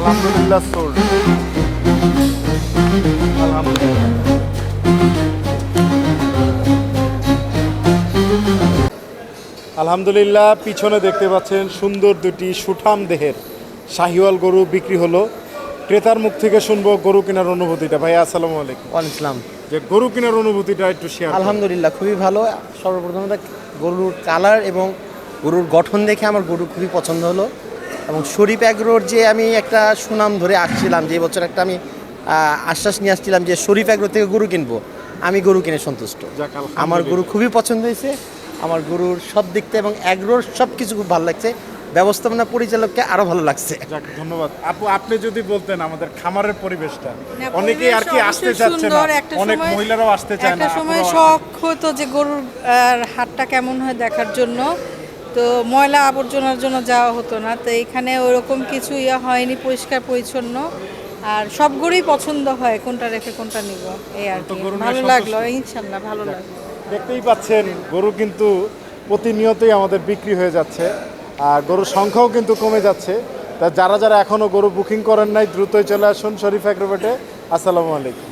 আলহামদুলিল্লাহ সোল্ড। আলহামদুলিল্লাহ। আলহামদুলিল্লাহ, পিছনে দেখতে পাচ্ছেন সুন্দর দুটি সুঠাম দেহের শাহিওয়াল গরু বিক্রি হলো। ক্রেতার মুখ থেকে শুনবো গরু কেনার অনুভূতিটা। ভাই আসসালামু আলাইকুম। ওয়ালাইকুম আসসালাম। যে গরু কেনার অনুভূতিটা একটু শেয়ার। আলহামদুলিল্লাহ খুবই ভালো। সর্বপ্রথম গরুর কালার এবং গরুর গঠন দেখে আমার গরু খুবই পছন্দ হলো, এবং শরীফ অ্যাগ্রোর যে আমি একটা সুনাম ধরে আসছিলাম, যে বছর একটা আমি আশ্বাস নিয়ে আসছিলাম যে শরীফ অ্যাগ্রো থেকে গরু কিনবো, আমি গরু কিনে সন্তুষ্ট। আমার গরু খুবই পছন্দ হয়েছে। আমার গরুর সব দিকটা এবং অ্যাগ্রোর সব কিছু খুব ভালো লাগছে। ব্যবস্থাপনা পরিচালককে আরো ভালো লাগছে। যাক, ধন্যবাদ আপু। আপনি যদি বলতেন আমাদের খামারের পরিবেশটা, না, অনেকেই আর কি পরিবেশ আসতে অবশ্যই চাচ্ছে না, সুন্দর। একটা অনেক সময়- মহিলারাও আসতে চায় না। একটা সময় আপুরাও শখ হতো যে গরুর হাটটা কেমন হয় দেখার জন্য, তো ময়লা আবর্জনার জন্য যাওয়া হতো না। তো এখানে ওরকম কিছু হয়নি, পরিষ্কার পরিচ্ছন্ন, আর সব গরুই পছন্দ হয়, কোনটা রেখে কোনটা নিব এই আর তো কি। গরু নিয়ে ভালো সন্তুষ্ট? লাগলো, ইনশাল্লাহ ভালো লাগলো। দেখতেই পাচ্ছেন গরু কিন্তু প্রতিনিয়তই আমাদের বিক্রি হয়ে যাচ্ছে, আর গরুর সংখ্যাও কিন্তু কমে যাচ্ছে। তা যারা যারা এখনও গরু বুকিং করেন নাই, দ্রুতই চলে আসুন শরীফ অ্যাগ্রোভেটে। আসসালামু আলাইকুম।